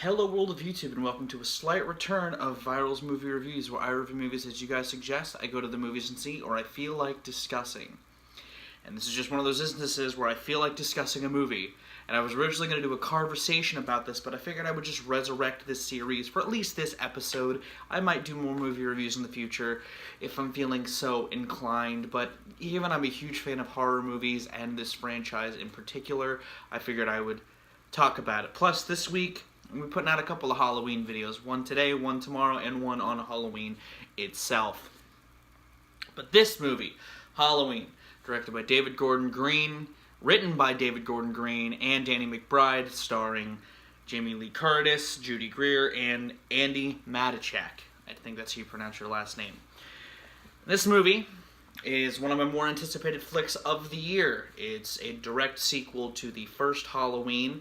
Hello world of YouTube and welcome to a slight return of Viral's movie reviews where I review movies as you guys suggest. I go to the movies and see or I feel like discussing. And this is just one of those instances where I feel like discussing a movie. And I was originally going to do a conversation about this, but I figured I would just resurrect this series for at least this episode. I might do more movie reviews in the future if I'm feeling so inclined, but even I'm a huge fan of horror movies and this franchise in particular, I figured I would talk about it. Plus, this week, we're putting out a couple of Halloween videos. One today, one tomorrow, and one on Halloween itself. But this movie, Halloween, directed by David Gordon Green, written by David Gordon Green and Danny McBride, starring Jamie Lee Curtis, Judy Greer, and Andy Matichak. I think that's how you pronounce your last name. This movie is one of my more anticipated flicks of the year. It's a direct sequel to the first Halloween,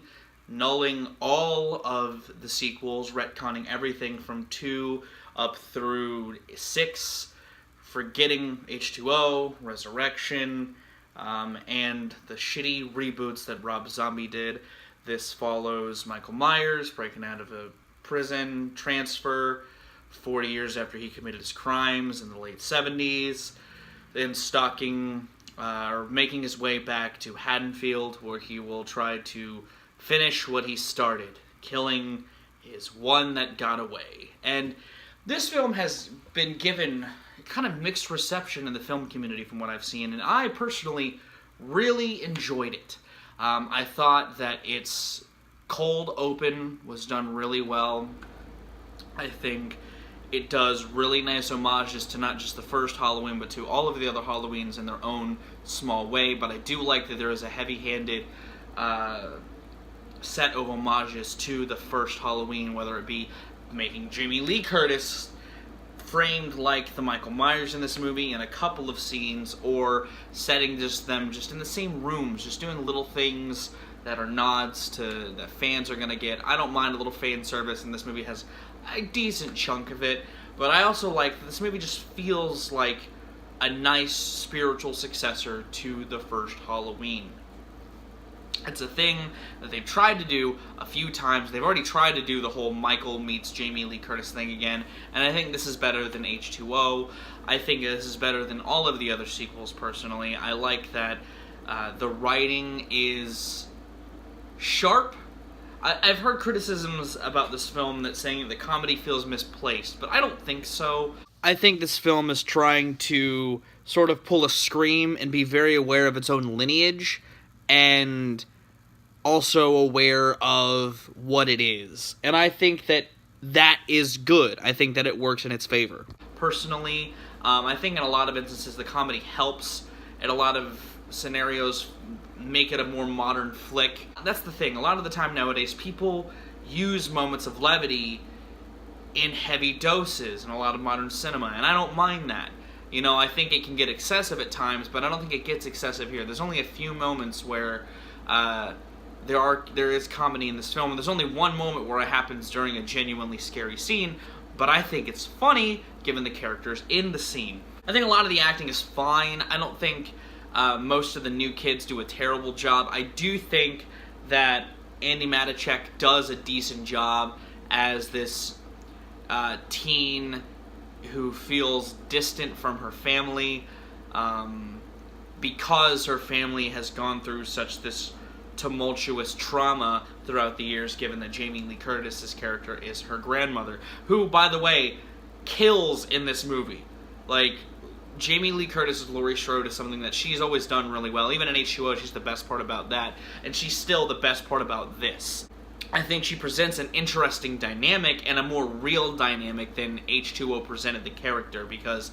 nulling all of the sequels, retconning everything from 2 up through 6, forgetting H2O, Resurrection, and the shitty reboots that Rob Zombie did. This follows Michael Myers breaking out of a prison transfer 40 years after he committed his crimes in the late 70s, then making his way back to Haddonfield, where he will try to finish what he started, killing his one that got away. And this film has been given kind of mixed reception in the film community from what I've seen, and I personally really enjoyed it. I thought that its cold open was done really well. I think it does really nice homages to not just the first Halloween, but to all of the other Halloweens in their own small way. But I do like that there is a heavy-handed set of homages to the first Halloween, whether it be making Jamie Lee Curtis framed like the Michael Myers in this movie in a couple of scenes, or setting them in the same rooms, just doing little things that are nods to that fans are going to get. I don't mind a little fan service, and this movie has a decent chunk of it, but I also like that this movie just feels like a nice spiritual successor to the first Halloween. It's a thing that they've tried to do a few times. They've already tried to do the whole Michael meets Jamie Lee Curtis thing again, and I think this is better than H2O. I think this is better than all of the other sequels, personally. I like that the writing is sharp. I've heard criticisms about this film that saying the comedy feels misplaced, but I don't think so. I think this film is trying to sort of pull a Scream and be very aware of its own lineage, and also aware of what it is. And I think that that is good. I think that it works in its favor. Personally, I think in a lot of instances the comedy helps. In a lot of scenarios, make it a more modern flick. That's the thing. A lot of the time nowadays, people use moments of levity in heavy doses in a lot of modern cinema, and I don't mind that. You know, I think it can get excessive at times, but I don't think it gets excessive here. There's only a few moments where there is comedy in this film, and there's only one moment where it happens during a genuinely scary scene, but I think it's funny given the characters in the scene. I think a lot of the acting is fine. I don't think most of the new kids do a terrible job. I do think that Andy Matichak does a decent job as this teen who feels distant from her family because her family has gone through such this tumultuous trauma throughout the years, given that Jamie Lee Curtis's character is her grandmother, who, by the way, kills in this movie. Like, Jamie Lee Curtis's Laurie Strode is something that she's always done really well. Even in H2O, she's the best part about that, and she's still the best part about this. I think she presents an interesting dynamic and a more real dynamic than H2O presented the character, because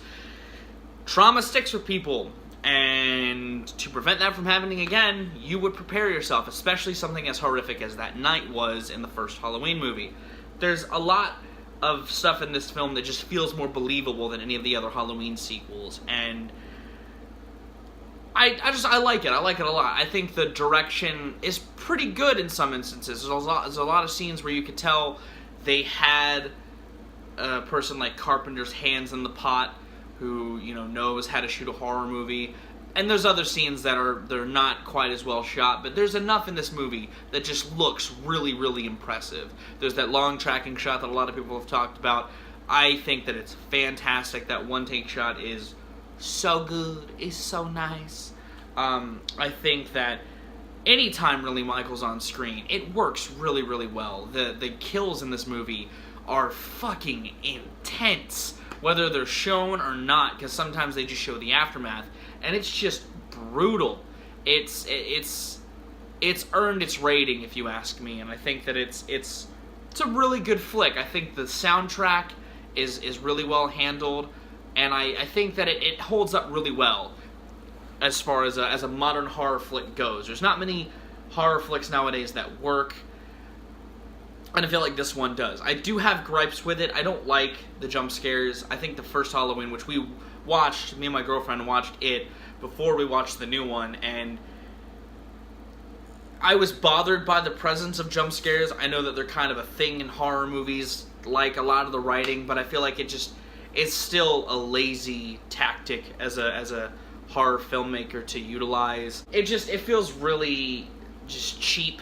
trauma sticks with people, and to prevent that from happening again, you would prepare yourself, especially something as horrific as that night was in the first Halloween movie. There's a lot of stuff in this film that just feels more believable than any of the other Halloween sequels, and I like it. I like it a lot. I think the direction is pretty good in some instances. There's a lot of scenes where you could tell they had a person like Carpenter's hands in the pot, who, you know, knows how to shoot a horror movie. And there's other scenes they're not quite as well shot, but there's enough in this movie that just looks really, really impressive. There's that long tracking shot that a lot of people have talked about. I think that it's fantastic. That one-take shot is so good. It's so nice. I think that anytime really Michael's on screen, it works really, really well. The kills in this movie are fucking intense, whether they're shown or not, because sometimes they just show the aftermath, and it's just brutal. It's earned its rating, if you ask me, and I think that it's a really good flick. I think the soundtrack is really well handled, and I think that it holds up really well as far as a modern horror flick goes. There's not many horror flicks nowadays that work, and I feel like this one does. I do have gripes with it. I don't like the jump scares. I think the first Halloween, which we watched, me and my girlfriend watched it before we watched the new one, and I was bothered by the presence of jump scares. I know that they're kind of a thing in horror movies, like a lot of the writing, but I feel like it's still a lazy tactic as a horror filmmaker to utilize. It feels really just cheap,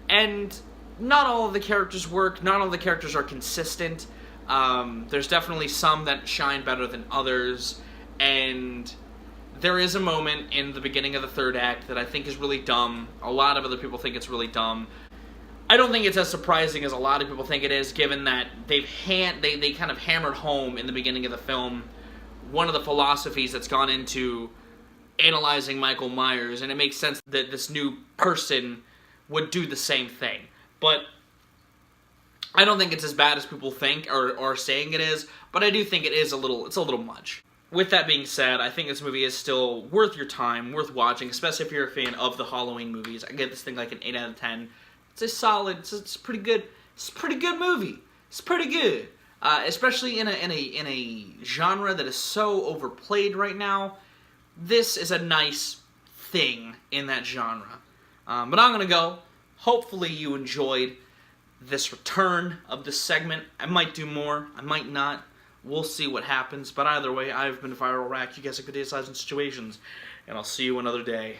and not all of the characters work. Not all of the characters are consistent. There's definitely some that shine better than others, and there is a moment in the beginning of the third act that I think is really dumb. A lot of other people think it's really dumb. I don't think it's as surprising as a lot of people think it is, given that they kind of hammered home in the beginning of the film one of the philosophies that's gone into analyzing Michael Myers, and it makes sense that this new person would do the same thing. But I don't think it's as bad as people think or are saying it is, but I do think it's a little much. With that being said, I think this movie is still worth your time, worth watching, especially if you're a fan of the Halloween movies. I give this thing like an 8 out of 10. It's a solid, it's pretty good. It's a pretty good movie. It's pretty good, especially in a genre that is so overplayed right now. This is a nice thing in that genre. But I'm gonna go. Hopefully you enjoyed this return of this segment. I might do more. I might not. We'll see what happens. But either way, I've been Viral Rack. You guys have good days, lives, and situations. And I'll see you another day.